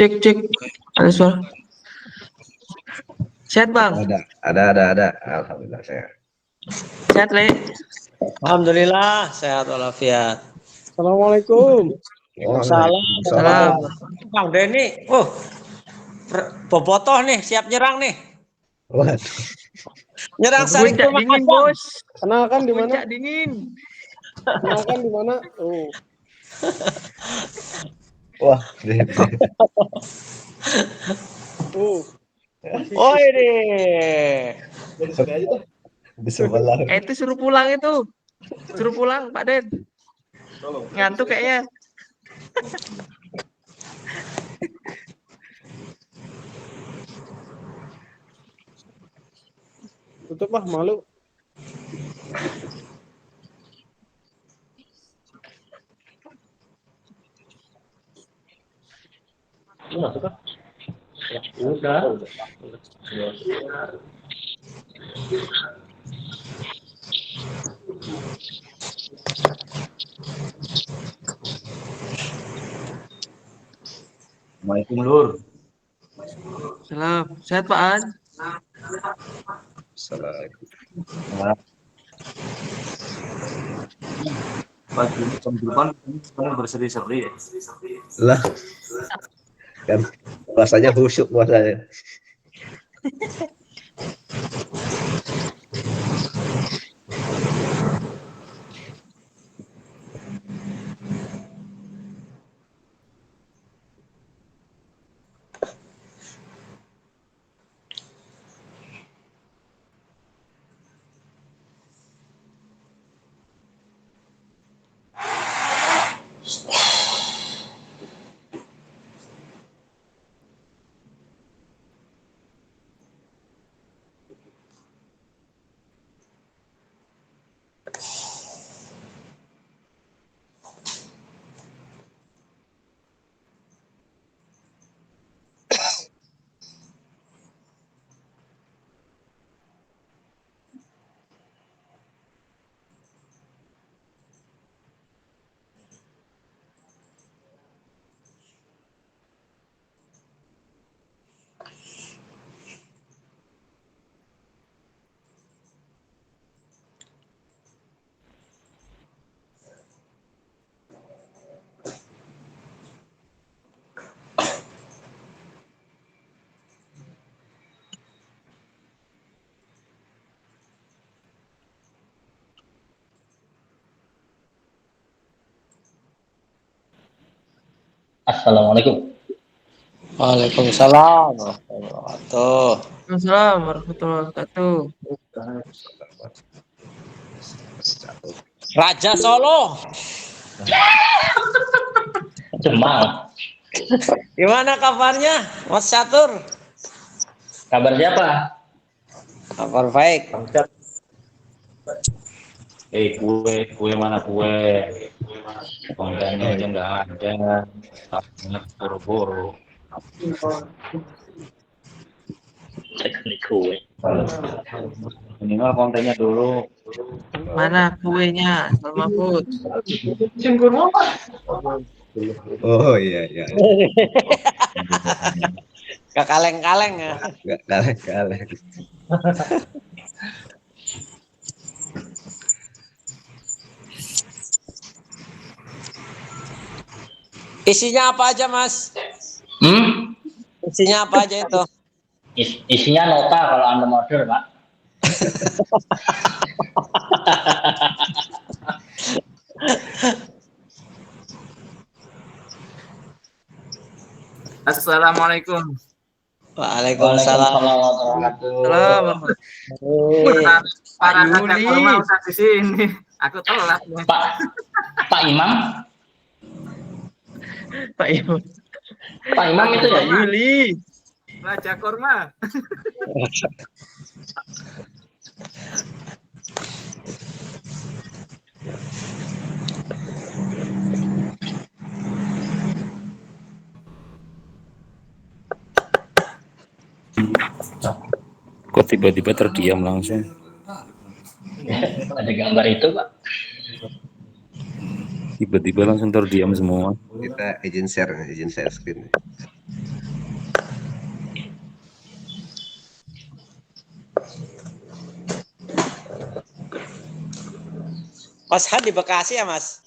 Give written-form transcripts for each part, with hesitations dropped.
Cek cek. Ada suara. Sehat bang. Ada. Alhamdulillah sehat. Sehat le. Alhamdulillah sehat walafiat. Assalamualaikum. Waalaikumsalam. Salam. Bang Denny, bobotoh nih, siap nyerang nih. Waduh. Nyerang Saring Puncak dingin bos. Kenalkan di mana? Puncak dingin. Kenalkan di mana? Oh. Wah, Oh ini. di sebelah. Itu suruh pulang itu. Suruh pulang Pak Den. Ngantuk kayaknya. Tutup ah, malu. Udah. Assalamualaikum Lur. Salam. Sehat Pak An. Assalamualaikum. Pagi jam 8 kamu berseri-seri ya? Lah. Kan rasanya khusyuk puasanya. Assalamualaikum. Waalaikumsalam warahmatullahi wabarakatuh. Assalamualaikum warahmatullahi wabarakatuh. Raja Solo. Cemal. Gimana kabarnya, Mas Catur? Kabar siapa? Kabar baik. Kue mana kue? Kontennya aja nggak ada. Ingat boro-boro. Teknik kue. Minimal kontennya dulu. Mana kuenya? Sama Mahfud. Oh iya. Gak kaleng-kaleng ya. Enggak kalah. Isinya apa aja, Mas? Isinya apa aja itu? Isinya nota kalau Anda order, Pak. Assalamualaikum. Waalaikumsalam. Salam. Pak Yuli. Usah di sini. Aku telat. Pak Imam. Pak Imam. Pak Imam itu ya? Pak Yuli. Raja Korma. Kok tiba-tiba terdiam langsung? Ada gambar itu, Pak. Tiba-tiba langsung terdiam semua. Kita izin share screen. Mas Han di Bekasi ya, Mas?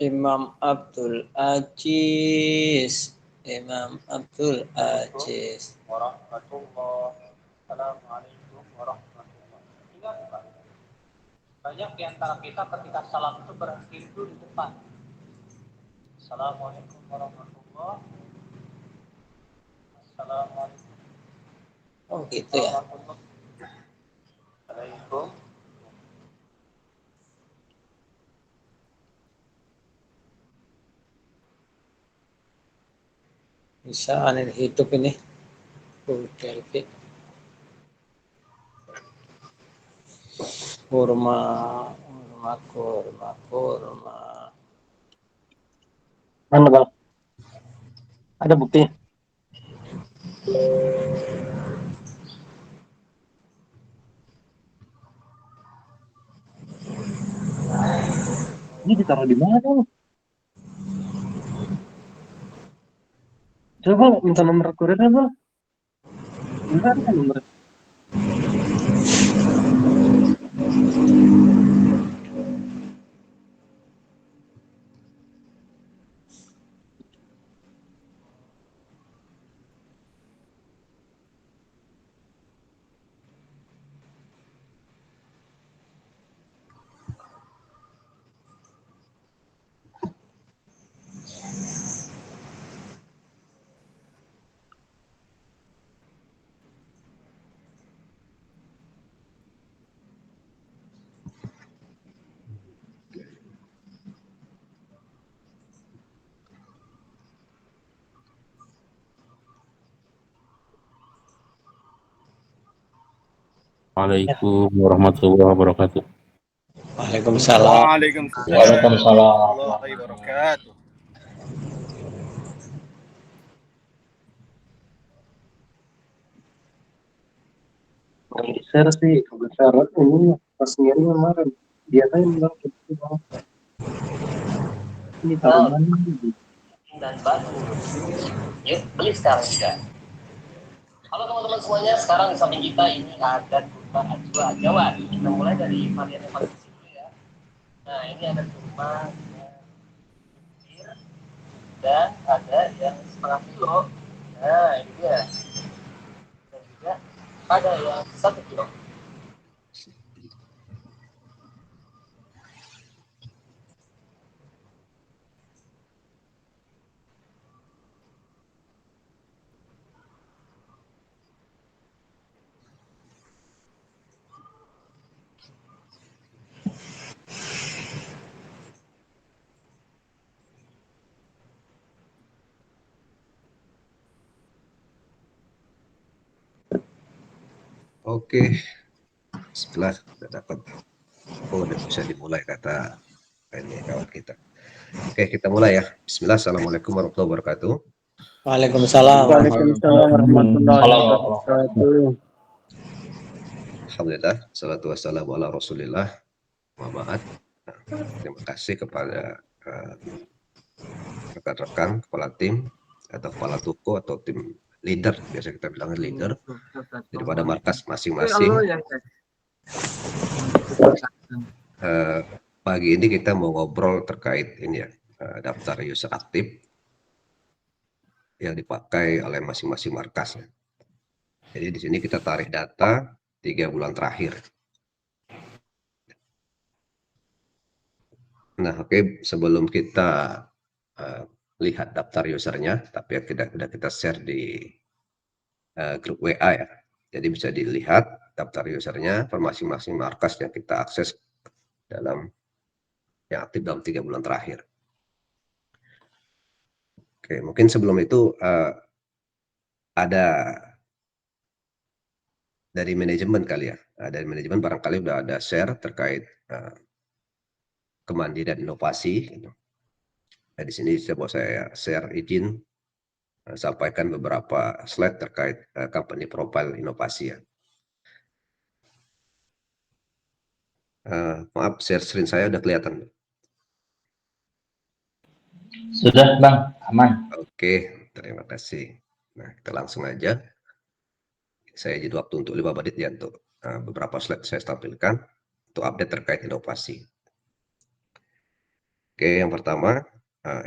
Imam Abdul Aziz. Imam Abdul Aziz. Assalamualaikum warahmatullahi wabarakatuh. Banyak di antara kita ketika salam itu berhenti dulu di depan. Assalamualaikum warahmatullahi wabarakatuh. Assalamualaikum. Oh gitu ya. Waalaikumsalam. Bisa aneh hidup ini. Delphi. Kurma. Mana bang? Ada bukti? Ini ditaruh di mana? Coba minta nomor kurirnya bang. Enggak ada nomor. Waalaikumsalam warahmatullahi wabarakatuh. Waalaikumsalam. Waalaikumsalam warahmatullahi wabarakatuh. Yang share sih kebesaran ini pas ngirim kemarin dia tanya bilang gitu bang. Ini taruh mana? Dan batu. Yuk beli sekarang juga. Halo teman-teman semuanya, sekarang di samping kita ini ada kurma ajwa Jawa. Kita mulai dari varian yang paling kecil dulu ya. Nah ini ada kurma yang kecil dan ada yang setengah kilo. Nah ini dia. Dan juga ada yang 1 kilo. Oke, setelah kita dapat, oh udah bisa dimulai kata ini kawan kita. Oke, kita mulai ya. Bismillah, assalamualaikum warahmatullahi wabarakatuh. Waalaikumsalam. Waalaikumsalam warahmatullahi wabarakatuh. Alhamdulillah, salatu wassalamu ala rasulillah. Muhammad. Terima kasih kepada rekan-rekan, kepala tim, atau kepala toko, atau tim leader, biasa kita bilang leader, daripada markas masing-masing. Pagi ini kita mau ngobrol terkait ini ya, daftar user aktif yang dipakai oleh masing-masing markas. Jadi di sini kita tarik data 3 bulan terakhir. Nah, oke, sebelum kita lihat daftar usernya, tapi sudah kita share di grup WA ya. Jadi bisa dilihat daftar usernya per masing-masing markas yang kita akses dalam yang aktif dalam 3 bulan terakhir. Oke, mungkin sebelum itu ada dari manajemen kali ya. Dari manajemen barangkali udah ada share terkait kemandirian inovasi. Gitu. Nah, di sini coba saya share izin sampaikan beberapa slide terkait company profile inovasi ya. Maaf, share screen saya udah kelihatan. Sudah Bang, aman. Oke, terima kasih. Nah, kita langsung aja. Saya jadi waktu untuk 5 menit ya untuk beberapa slide saya tampilkan untuk update terkait inovasi. Oke, yang pertama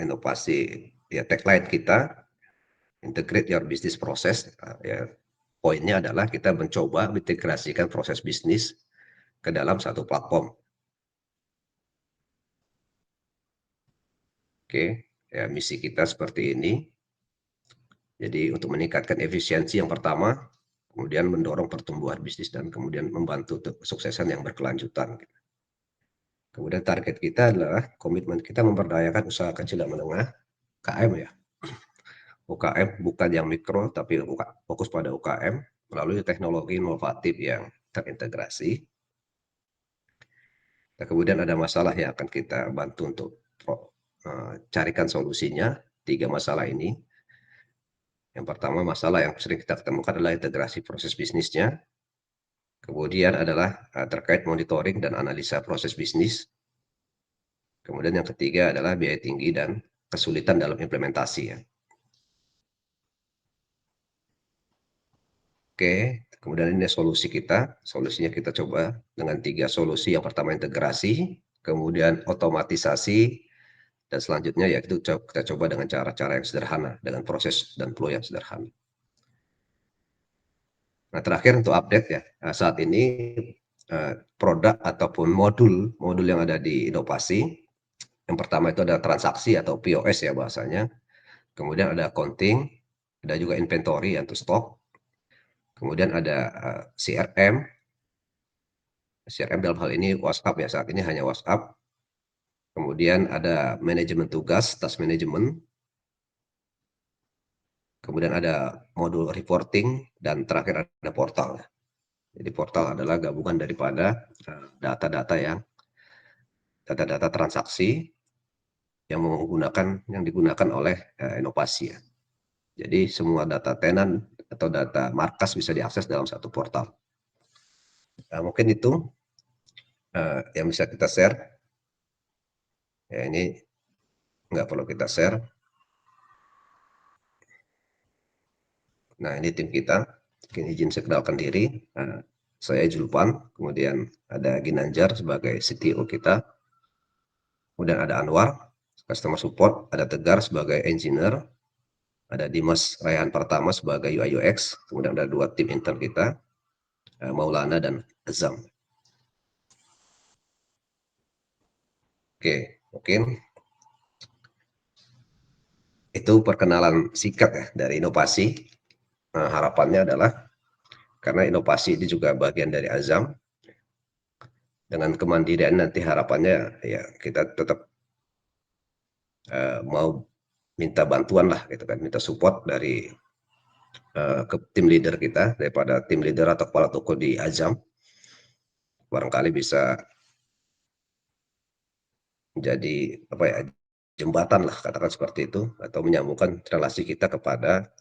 inovasi ya tagline kita integrate your business process. Ya, poinnya adalah kita mencoba mengintegrasikan proses bisnis ke dalam satu platform. Oke, ya misi kita seperti ini. Jadi untuk meningkatkan efisiensi yang pertama, kemudian mendorong pertumbuhan bisnis dan kemudian membantu kesuksesan yang berkelanjutan. Kemudian target kita adalah komitmen kita memberdayakan usaha kecil dan menengah, UKM ya. UKM bukan yang mikro, tapi fokus pada UKM melalui teknologi inovatif yang terintegrasi. Dan kemudian ada masalah yang akan kita bantu untuk carikan solusinya, 3 masalah ini. Yang pertama masalah yang sering kita ketemukan adalah integrasi proses bisnisnya. Kemudian adalah terkait monitoring dan analisa proses bisnis. Kemudian yang ketiga adalah biaya tinggi dan kesulitan dalam implementasi ya. Oke, kemudian ini solusi kita. Solusinya kita coba dengan 3 solusi. Yang pertama integrasi, kemudian otomatisasi, dan selanjutnya yaitu kita coba dengan cara-cara yang sederhana, dengan proses dan flow yang sederhana. Nah, terakhir untuk update ya, saat ini produk ataupun modul yang ada di inovasi, yang pertama itu ada transaksi atau POS ya bahasanya, kemudian ada accounting, ada juga inventory atau stok, kemudian ada CRM dalam hal ini WhatsApp ya, saat ini hanya WhatsApp, kemudian ada manajemen tugas, task manajemen, kemudian ada modul reporting, dan terakhir ada portal. Jadi portal adalah gabungan daripada data-data transaksi yang digunakan oleh inovasi ya. Jadi semua data tenan atau data markas bisa diakses dalam satu portal. Nah, mungkin itu yang bisa kita share. Ya, ini nggak perlu kita share. Nah, ini tim kita. Mungkin izin saya kenalkan diri. Saya Julpan, kemudian ada Ginanjar sebagai CTO kita. Kemudian ada Anwar, Customer Support, ada Tegar sebagai Engineer, ada Dimas Raihan Pertama sebagai UI UX, kemudian ada 2 tim intern kita, Maulana dan Azam. Oke, mungkin itu perkenalan singkat ya dari inovasi. Harapannya adalah karena inovasi ini juga bagian dari Azam, dengan kemandirian nanti harapannya ya kita tetap mau minta bantuan lah gitu kan, minta support dari ke tim leader kita, daripada tim leader atau kepala toko di Azam barangkali bisa menjadi apa ya, jembatan lah katakan seperti itu, atau menyambungkan relasi kita kepada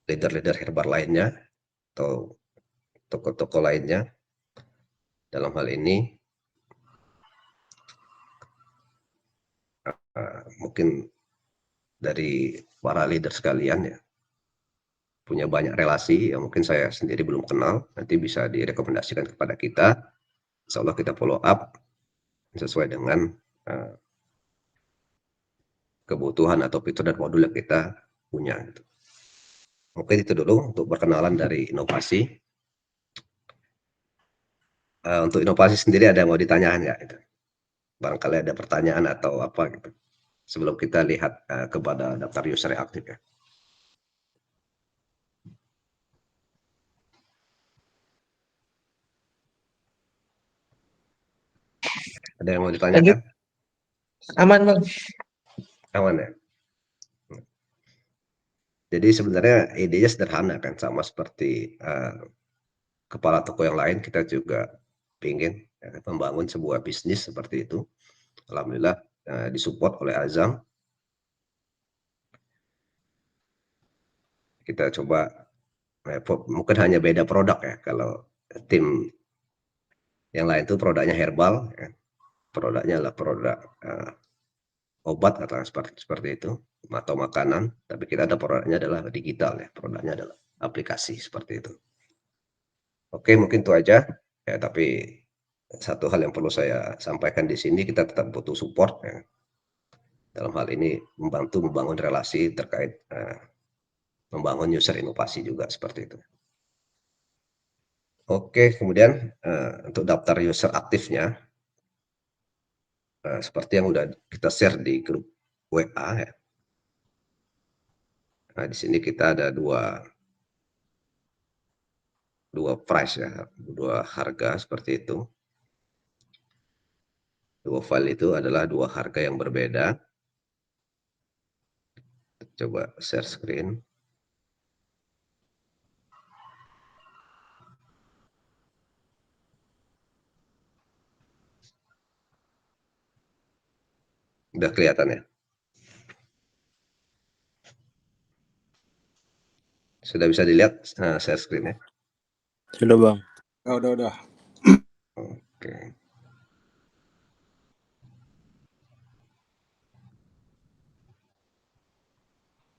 leader-leader herbal lainnya atau toko-toko lainnya. Dalam hal ini mungkin dari para leader sekalian ya, punya banyak relasi yang mungkin saya sendiri belum kenal, nanti bisa direkomendasikan kepada kita. Insya Allah kita follow up sesuai dengan kebutuhan atau fitur dan modul yang kita punya. Gitu. Mungkin itu dulu untuk perkenalan dari inovasi. Untuk inovasi sendiri ada yang mau ditanyakan nggak? Gitu. Barangkali ada pertanyaan atau apa gitu. Sebelum kita lihat kepada daftar user yang aktif ya. Ada yang mau ditanyakan? Aman Bang. Aman ya? Jadi sebenarnya idenya sederhana kan, sama seperti kepala toko yang lain, kita juga ingin membangun sebuah bisnis seperti itu. Alhamdulillah disupport oleh Azam. Kita coba, mungkin hanya beda produk ya. Kalau tim yang lain itu produknya herbal, ya. Produknya adalah produk obat atau seperti itu, atau makanan. Tapi kita ada produknya adalah digital ya, produknya adalah aplikasi seperti itu. Oke, mungkin itu aja. Ya, tapi satu hal yang perlu saya sampaikan di sini, kita tetap butuh support ya. Dalam hal ini membantu membangun relasi terkait membangun user inovasi juga seperti itu. Oke, kemudian untuk daftar user aktifnya, seperti yang udah kita share di grup WA ya. Nah, di sini kita ada dua price ya, dua harga seperti itu. Dua file itu adalah dua harga yang berbeda. Coba share screen. Udah kelihatan ya? Sudah bisa dilihat share screen-nya? Sudah Bang. Udah. Oke.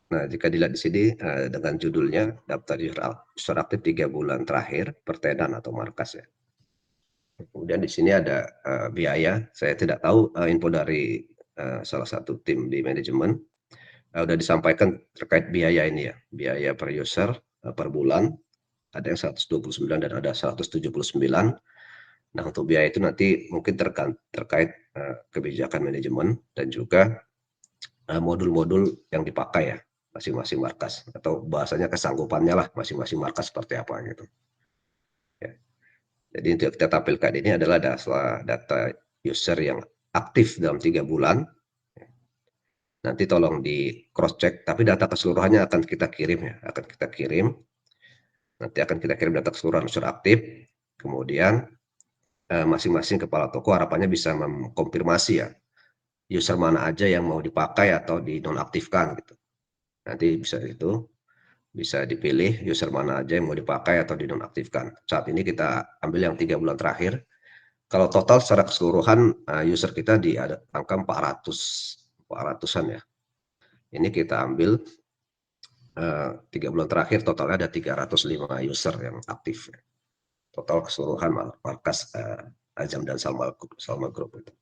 Nah, jika dilihat di sini dengan judulnya daftar user aktif 3 bulan terakhir pertenan atau markas ya. Kemudian di sini ada biaya. Saya tidak tahu info dari salah satu tim di manajemen. Sudah disampaikan terkait biaya ini ya. Biaya per user per bulan. Ada yang 129 dan ada 179. Nah, untuk biaya itu nanti mungkin terkait kebijakan manajemen dan juga modul-modul yang dipakai ya. Masing-masing markas, atau bahasanya kesanggupannya lah masing-masing markas seperti apa gitu ya. Jadi untuk kita tampilkan ini adalah data user yang aktif dalam 3 bulan. Nanti tolong di cross check, tapi data keseluruhannya akan kita kirim ya, nanti akan kita kirim data keseluruhan user aktif. Kemudian masing-masing kepala toko harapannya bisa mengkonfirmasi ya, user mana aja yang mau dipakai atau dinonaktifkan gitu. Nanti bisa dipilih user mana aja yang mau dipakai atau dinonaktifkan. Saat ini kita ambil yang 3 bulan terakhir. Kalau total secara keseluruhan user kita di angka 400-an ya. Ini kita ambil 3 bulan terakhir, totalnya ada 305 user yang aktif. Total keseluruhan markas Azam dan Salma Group itu.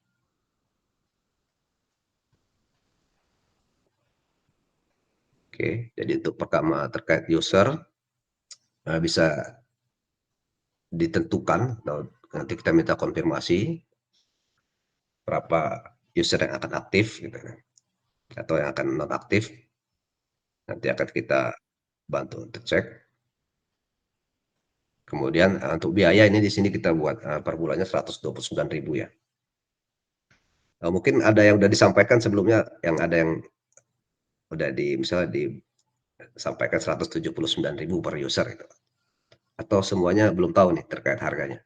Oke, jadi untuk pertama terkait user bisa ditentukan, nanti kita minta konfirmasi berapa user yang akan aktif gitu, atau yang akan non aktif. Nanti akan kita bantu untuk cek. Kemudian untuk biaya ini di sini kita buat per bulannya 129.000 ya. Mungkin ada yang udah disampaikan sebelumnya, yang ada yang udah misalnya disampaikan 179.000 per user itu. Atau semuanya belum tahu nih terkait harganya?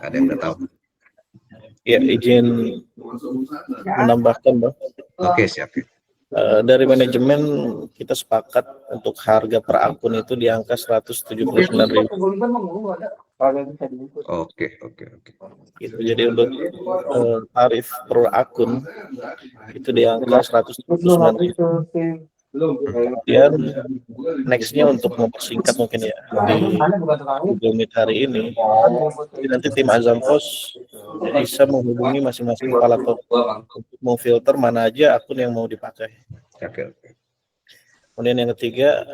Ada yang udah tahu? Ya, izin menambahkan Bang. Oke, siap. Dari manajemen kita sepakat untuk harga per akun itu di angka 179.000. Oke. Gitu. Jadi untuk tarif per akun itu di angka 179.000. Kemudian nextnya untuk mempersingkat mungkin ya di Google Meet hari ini, nanti tim Azam Pos bisa menghubungi masing-masing kepala toko untuk memfilter mana aja akun yang mau dipakai. Oke. Kemudian yang ketiga,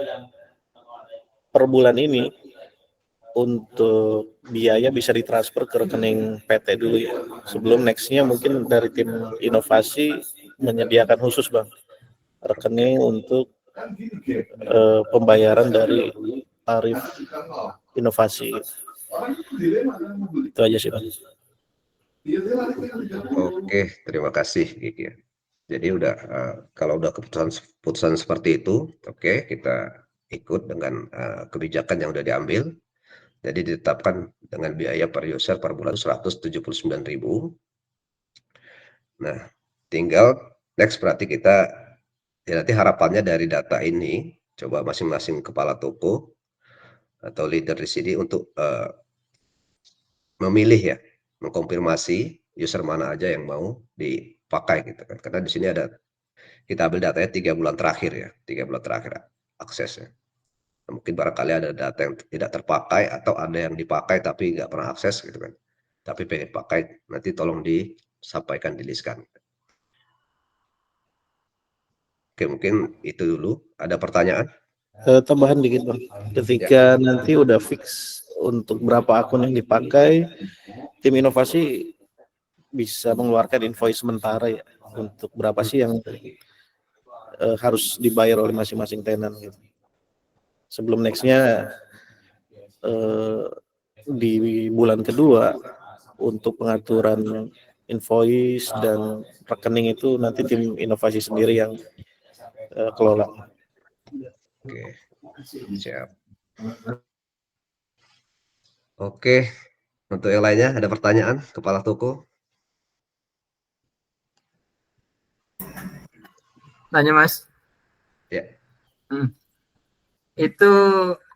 per bulan ini untuk biaya bisa ditransfer ke rekening PT dulu ya. Sebelum nextnya mungkin dari tim inovasi menyediakan khusus Bang rekening untuk pembayaran dari tarif inovasi. Itu aja sih Bang. Oke, terima kasih Kiki. Jadi udah kalau udah keputusan seperti itu, oke, kita ikut dengan kebijakan yang udah diambil. Jadi ditetapkan dengan biaya per user per bulan 179.000. Nah, tinggal next berarti kita ya nanti harapannya dari data ini coba masing-masing kepala toko atau leader di sini untuk memilih ya, mengkonfirmasi user mana aja yang mau dipakai gitu kan. Karena di sini ada kita ambil datanya 3 bulan terakhir ya, 3 bulan terakhir aksesnya. Nah, mungkin barangkali ada data yang tidak terpakai atau ada yang dipakai tapi nggak pernah akses gitu kan. Tapi pengen pakai, nanti tolong disampaikan, di-list-kan. Oke, mungkin itu dulu. Ada pertanyaan? Tambahan dikit Bang. Ketika nanti udah fix untuk berapa akun yang dipakai, tim inovasi bisa mengeluarkan invoice sementara ya untuk berapa sih yang harus dibayar oleh masing-masing tenan gitu. Sebelum nextnya di bulan kedua untuk pengaturan invoice dan rekening itu nanti tim inovasi sendiri yang kelola. Oke, siap. Oke, untuk yang lainnya ada pertanyaan, kepala toko? Tanya Mas. Ya. Itu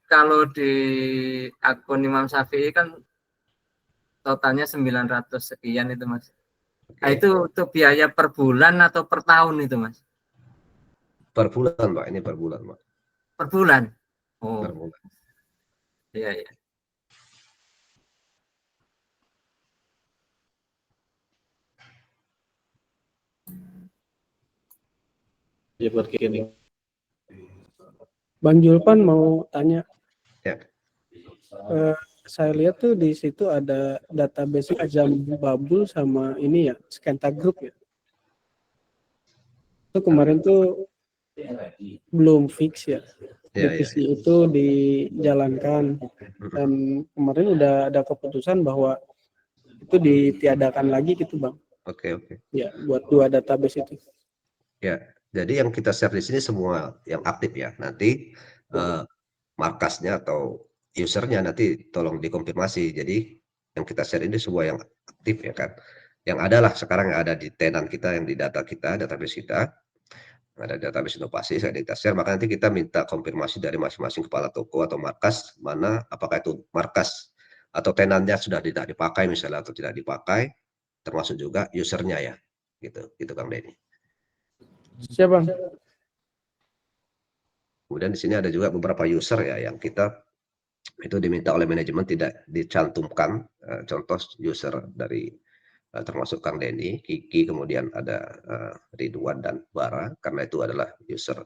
kalau di akun Imam Syafi'i kan totalnya 900 sekian itu Mas. Nah, itu biaya per bulan atau per tahun itu Mas? Per bulan Pak, ini per bulan Pak. Per bulan? Oh. Per bulan. Iya, iya. Ya, begini. Bang Julpan mau tanya. Ya. Saya lihat tuh di situ ada database Azam Babul sama ini ya, Skenta Group ya. Itu kemarin tuh belum fix ya. Revisi itu dijalankan dan kemarin udah ada keputusan bahwa itu ditiadakan lagi gitu Bang. Oke. Ya, buat 2 database itu. Ya, jadi yang kita share di sini semua yang aktif ya. Nanti markasnya atau usernya nanti tolong dikonfirmasi. Jadi yang kita share ini semua yang aktif ya kan. Yang adalah sekarang yang ada di tenan kita, yang di data kita, database kita. Ada database inovasi, saya kita share, maka nanti kita minta konfirmasi dari masing-masing kepala toko atau markas, mana apakah itu markas atau tenannya sudah tidak dipakai misalnya atau tidak dipakai, termasuk juga usernya ya, gitu Kang Denny. Siap Bang. Kemudian di sini ada juga beberapa user ya yang kita itu diminta oleh manajemen tidak dicantumkan, contoh user dari termasuk Kang Denny, Kiki, kemudian ada Ridwan dan Bara, karena itu adalah user,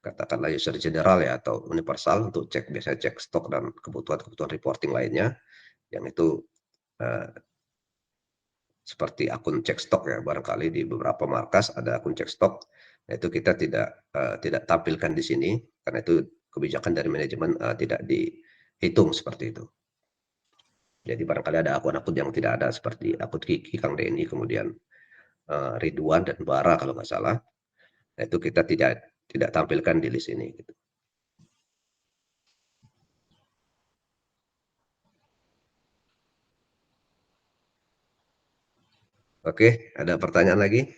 katakanlah user general ya atau universal untuk cek, biasanya cek stok dan kebutuhan reporting lainnya, yang itu seperti akun cek stok ya, barangkali di beberapa markas ada akun cek stok, itu kita tidak tampilkan di sini karena itu kebijakan dari manajemen tidak dihitung seperti itu. Jadi barangkali ada akun-akun yang tidak ada seperti akun Kiki, Kang Denny, kemudian Ridwan dan Bara kalau nggak salah. Nah, itu kita tidak tampilkan di list ini. Gitu. Oke, ada pertanyaan lagi?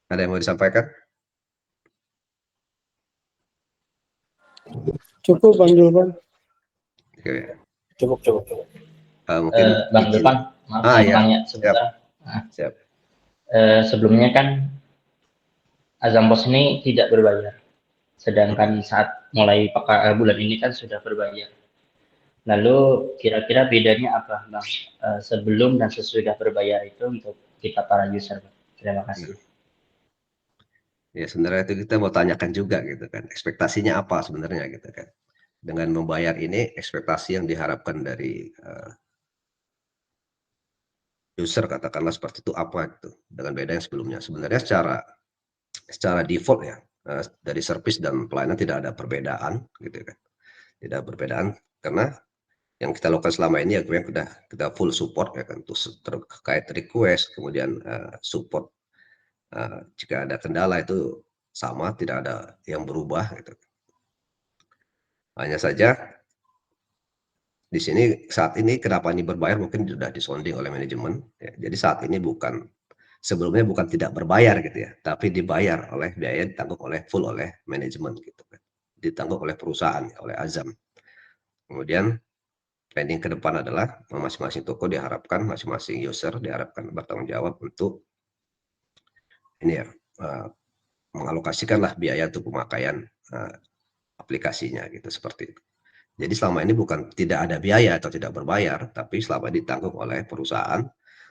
Ada yang mau disampaikan? Cukup Bang Julpan. Oke. Cukup. Mungkin Bang Julpan, maaf saya tanya sebentar. Siap. Sebelumnya kan Azam Pos ini tidak berbayar, sedangkan saat mulai bulan ini kan sudah berbayar. Lalu kira-kira bedanya apa Bang, sebelum dan sesudah berbayar itu untuk kita para user? Terima kasih. Ya sebenarnya itu kita mau tanyakan juga gitu kan, ekspektasinya apa sebenarnya gitu kan. Dengan membayar ini ekspektasi yang diharapkan dari user katakanlah seperti itu apa gitu dengan beda yang sebelumnya. Sebenarnya secara default ya dari service dan pelayanan tidak ada perbedaan gitu kan. Tidak ada perbedaan karena yang kita lakukan selama ini ya kita full support ya kan terkait request, kemudian support jika ada kendala itu sama, tidak ada yang berubah gitu. Hanya saja di sini saat ini kenapa ini berbayar mungkin sudah disonding oleh manajemen ya. Jadi saat ini sebelumnya bukan tidak berbayar gitu ya, tapi dibayar oleh biaya ditanggung full oleh manajemen gitu kan. Ditanggung oleh perusahaan, oleh Azam. Kemudian planning ke depan adalah masing-masing toko diharapkan, masing-masing user diharapkan bertanggung jawab untuk ini ya mengalokasikanlah biaya untuk pemakaian aplikasinya gitu seperti itu. Jadi selama ini bukan tidak ada biaya atau tidak berbayar, tapi selama ditanggung oleh perusahaan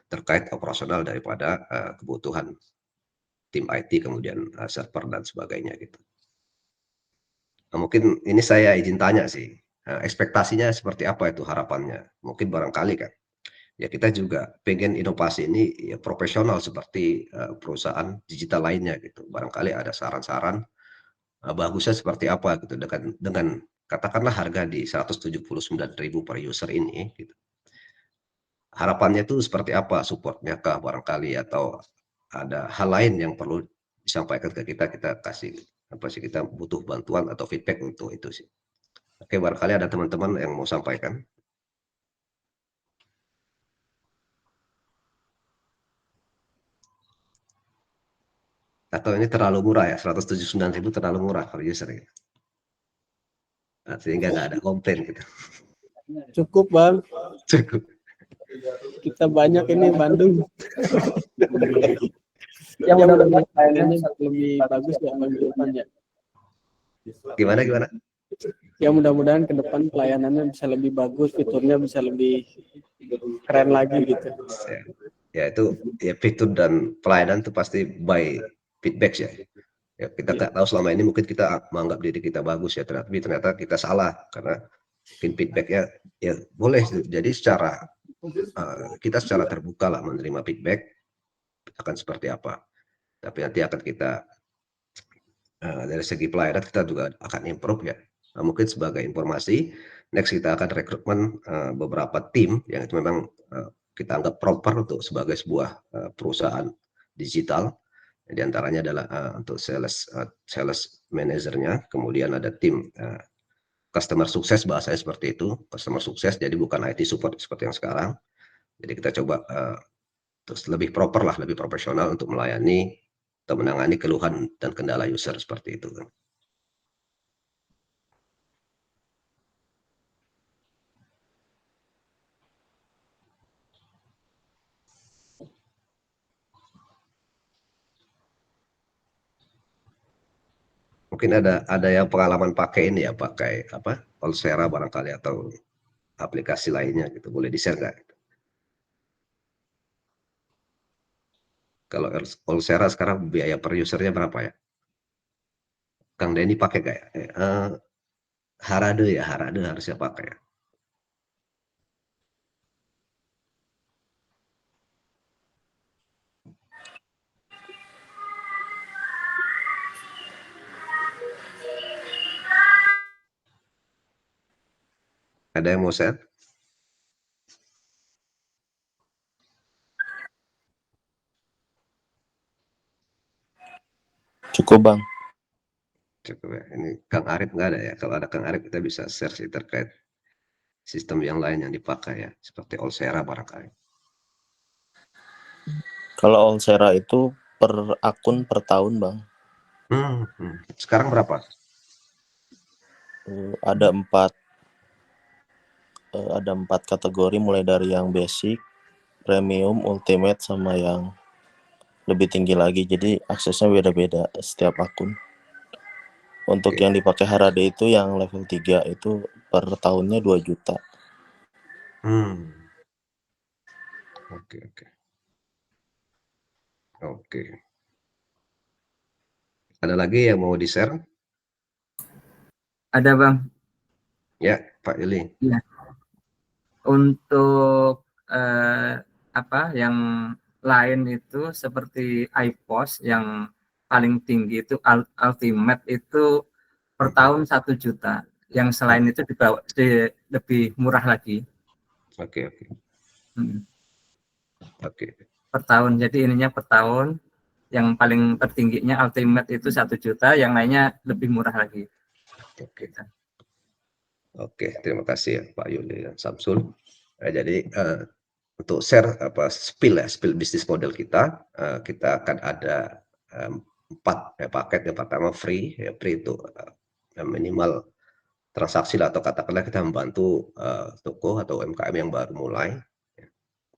terkait operasional daripada kebutuhan tim IT, kemudian server dan sebagainya gitu. Nah, mungkin ini saya izin tanya sih, ekspektasinya seperti apa itu harapannya? Mungkin barangkali kan, ya kita juga pengen inovasi ini ya profesional seperti perusahaan digital lainnya gitu. Barangkali ada saran-saran bagusnya seperti apa gitu dengan katakanlah harga di 179.000 per user ini gitu. Harapannya itu seperti apa, supportnya kah barangkali atau ada hal lain yang perlu disampaikan ke kita kasih apa sih, kita butuh bantuan atau feedback untuk itu sih. Oke, barangkali ada teman-teman yang mau sampaikan. Atau ini terlalu murah ya, 179.000 terlalu murah per user ya. Nah, sehingga nggak ada komplain gitu. Cukup Bang, Cukup. kita banyak ini Bandung. Yang mudah-mudahan pelayanannya lebih bagus ya Bang ke depan ya. Gimana? Ya mudah-mudahan ke depan pelayanannya bisa lebih bagus, fiturnya bisa lebih keren lagi gitu. Ya itu ya fitur dan pelayanan itu pasti by feedback ya. Ya kita nggak tahu selama ini mungkin kita menganggap diri kita bagus ya, tapi ternyata kita salah karena mungkin feedbacknya ya boleh. Jadi kita secara terbuka lah menerima feedback akan seperti apa. Tapi nanti akan kita dari segi pelayanan kita juga akan improve ya. Nah, mungkin sebagai informasi, next kita akan rekrutmen beberapa tim yang itu memang kita anggap proper untuk sebagai sebuah perusahaan digital. Di antaranya adalah untuk sales manajernya, kemudian ada tim customer sukses, bahasanya seperti itu, customer sukses, jadi bukan IT support seperti yang sekarang. Jadi kita coba terus lebih proper lah, lebih profesional untuk melayani atau menangani keluhan dan kendala user seperti itu. Mungkin ada yang pengalaman pakai ini ya, pakai apa, Olsera barangkali atau aplikasi lainnya gitu, boleh di-share nggak? Kalau Olsera sekarang biaya per usernya berapa ya? Kang Denny pakai nggak ya? Harade harusnya pakai ya. Ada yang mau share? Cukup Bang. Cukup ya. Ini Kang Arif nggak ada ya. Kalau ada Kang Arif kita bisa share sih terkait sistem yang lain yang dipakai ya, seperti Olsera barangkali. Kalau Olsera itu per akun per tahun Bang. Sekarang berapa? Ada 4 kategori, mulai dari yang basic, premium, ultimate, sama yang lebih tinggi lagi. Jadi aksesnya beda-beda setiap akun. Untuk yang dipakai Harade itu yang level 3 itu per tahunnya 2 juta. Oke. Ada lagi yang mau di-share? Ada Bang. Ya, Pak Ili. Ya. Untuk yang lain itu seperti iPos yang paling tinggi itu Ultimate itu per tahun 1 juta. Yang selain itu lebih murah lagi. Oke. Per tahun. Jadi ininya per tahun. Yang paling tertingginya Ultimate itu 1 juta, yang lainnya lebih murah lagi. Oke, terima kasih ya Pak Yuli dan Samsul. Jadi untuk share spill bisnis model kita, kita akan ada 4 paket. Yang pertama free itu minimal transaksi atau katakanlah kita membantu toko atau UMKM yang baru mulai.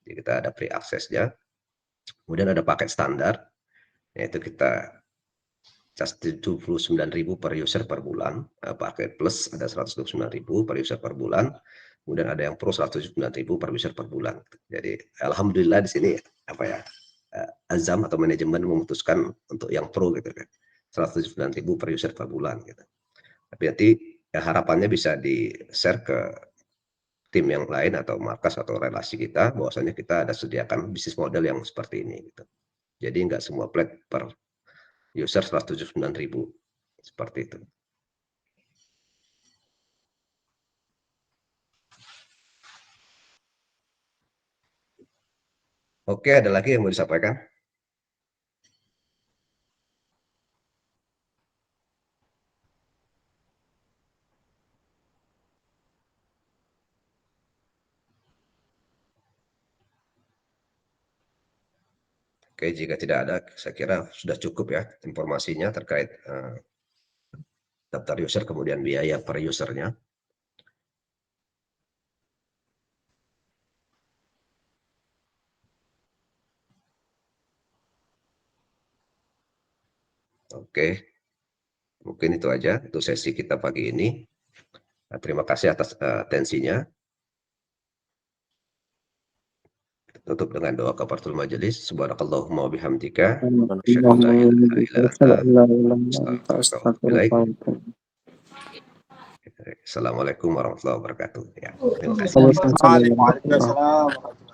Jadi kita ada free aksesnya. Kemudian ada paket standar, yaitu kita cas 79.000 per user per bulan. Paket plus ada 129.000 per user per bulan. Kemudian ada yang pro 179.000 per user per bulan. Jadi alhamdulillah di sini Azam atau manajemen memutuskan untuk yang pro gitu kan. 179.000 per user per bulan gitu. Tapi nanti harapannya bisa di-share ke tim yang lain atau markas atau relasi kita, bahwasanya kita ada sediakan bisnis model yang seperti ini gitu. Jadi nggak semua plat per user 179.000 seperti itu. Oke, ada lagi yang mau disampaikan? Oke, jika tidak ada, saya kira sudah cukup ya informasinya terkait daftar user kemudian biaya per usernya. Oke, mungkin itu aja untuk sesi kita pagi ini. Terima kasih atas atensinya. Tutup dengan doa kafaratul majelis. Subhanakallahumma wabihamdika. Assalamualaikum warahmatullahi wabarakatuh. Ya, terima kasih. Waalaikumsalam warahmatullahi wabarakatuh.